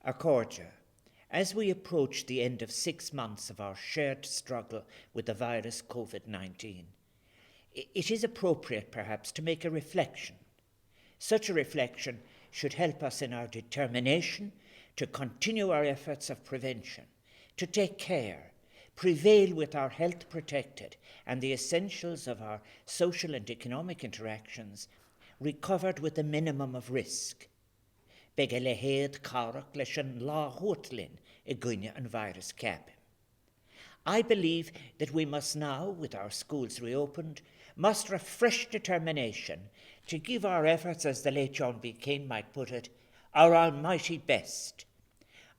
Accordia, as we approach the end of 6 months of our shared struggle with the virus COVID-19, it is appropriate perhaps to make a reflection. Such a reflection should help us in our determination to continue our efforts of prevention, to take care, prevail with our health protected and the essentials of our social and economic interactions recovered with a minimum of risk. Bege le héad carach leis an lá huatlin I gcuine an virus ceapim. I believe that we must now, with our schools reopened, muster a fresh determination to give our efforts, as the late John B. Cain might put it, our almighty best.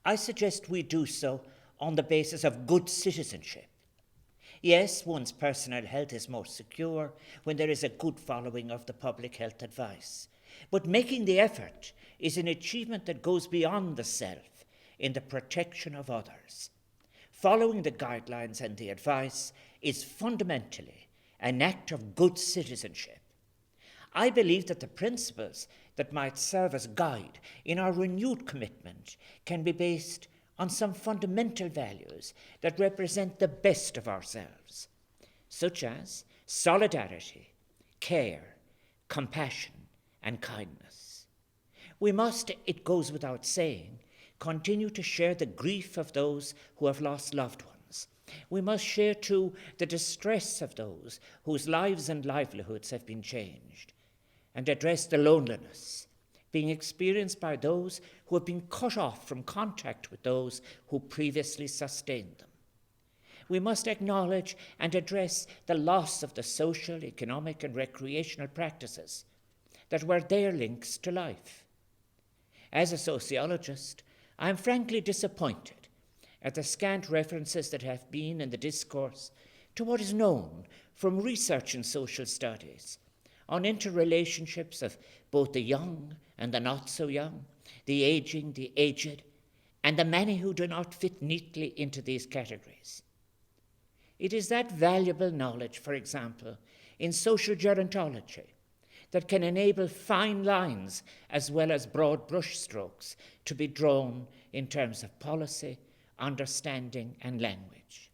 I suggest we do so on the basis of good citizenship. Yes, one's personal health is more secure when there is a good following of the public health advice. But making the effort is an achievement that goes beyond the self in the protection of others. Following the guidelines and the advice is fundamentally an act of good citizenship. I believe that the principles that might serve as guide in our renewed commitment can be based on some fundamental values that represent the best of ourselves, such as solidarity, care, compassion, and kindness. We must, it goes without saying, continue to share the grief of those who have lost loved ones. We must share, too, the distress of those whose lives and livelihoods have been changed, and address the loneliness being experienced by those who have been cut off from contact with those who previously sustained them. We must acknowledge and address the loss of the social, economic, and recreational practices that were their links to life. As a sociologist, I am frankly disappointed at the scant references that have been in the discourse to what is known from research in social studies on interrelationships of both the young and the not so young, the aging, the aged, and the many who do not fit neatly into these categories. It is that valuable knowledge, for example, in social gerontology, that can enable fine lines as well as broad brushstrokes to be drawn in terms of policy, understanding, and language.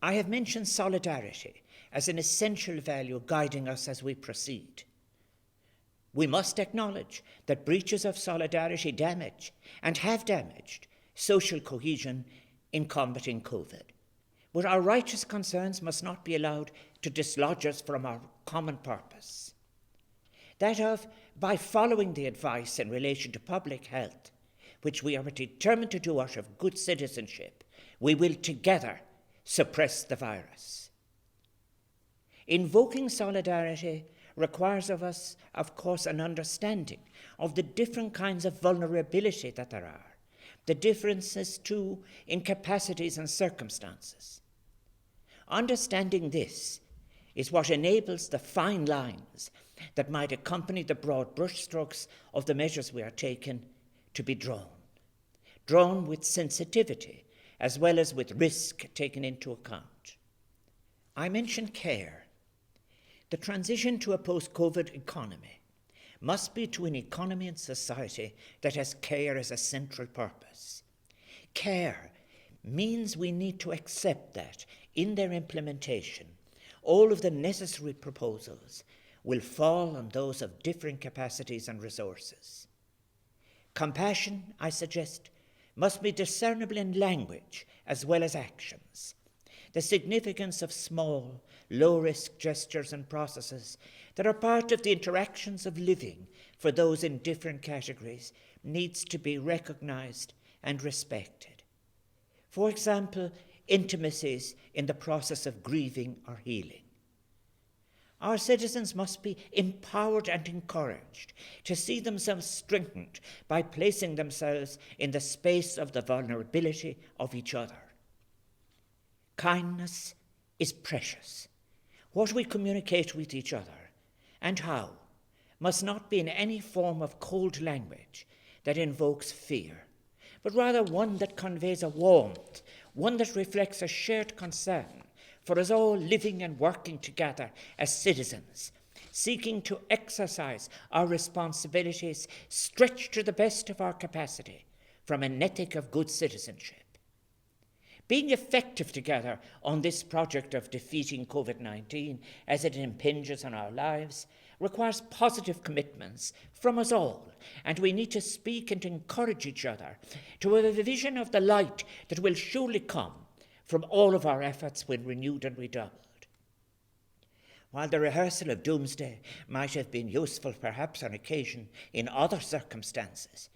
I have mentioned solidarity as an essential value guiding us as we proceed. We must acknowledge that breaches of solidarity damage and have damaged social cohesion in combating COVID. But our righteous concerns must not be allowed to dislodge us from our common purpose. That of, by following the advice in relation to public health, which we are determined to do out of good citizenship, we will together suppress the virus. Invoking solidarity requires of us, of course, an understanding of the different kinds of vulnerability that there are, the differences, too, in capacities and circumstances. Understanding this is what enables the fine lines that might accompany the broad brushstrokes of the measures we are taking to be drawn with sensitivity as well as with risk taken into account. I mentioned care. The transition to a post-COVID economy must be to an economy and society that has care as a central purpose. Care means we need to accept that in their implementation, all of the necessary proposals will fall on those of different capacities and resources. Compassion, I suggest, must be discernible in language as well as actions. The significance of small, low-risk gestures and processes that are part of the interactions of living for those in different categories needs to be recognized and respected. For example, intimacies in the process of grieving or healing. Our citizens must be empowered and encouraged to see themselves strengthened by placing themselves in the space of the vulnerability of each other. Kindness is precious. What we communicate with each other and how must not be in any form of cold language that invokes fear, but rather one that conveys a warmth, one that reflects a shared concern for us all living and working together as citizens, seeking to exercise our responsibilities stretched to the best of our capacity from an ethic of good citizenship. Being effective together on this project of defeating COVID-19 as it impinges on our lives requires positive commitments from us all, and we need to speak and encourage each other to have a vision of the light that will surely come from all of our efforts when renewed and redoubled. While the rehearsal of Doomsday might have been useful perhaps on occasion in other circumstances,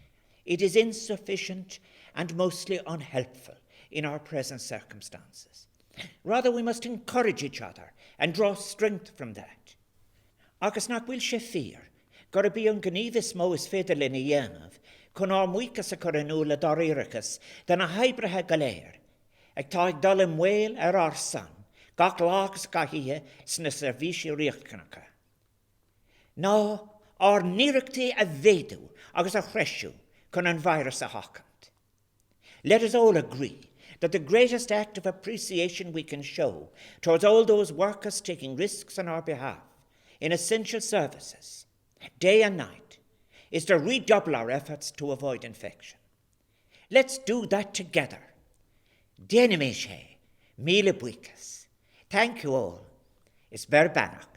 it is insufficient and mostly unhelpful in our present circumstances. Rather, we must encourage each other and draw strength from that. Agus nach bhfuil sé fear, gur bí an gníomhas mó is féidir lena dhéanamh, chun muchas a chur anú le doríirechas den na haibrithe go léir, ag tá ag dul im mhaol arsan, gach lágus gaithithe sna servísí riachcanacha. Ná, ar níireachtaí a bhéadú agus a chreisiú chun an virus a hachant. Let us all agree that the greatest act of appreciation we can show towards all those workers taking risks on our behalf in essential services, day and night, is to redouble our efforts to avoid infection. Let's do that together. Déanaimid sé, míle buchas. Thank you all. Is ber banach.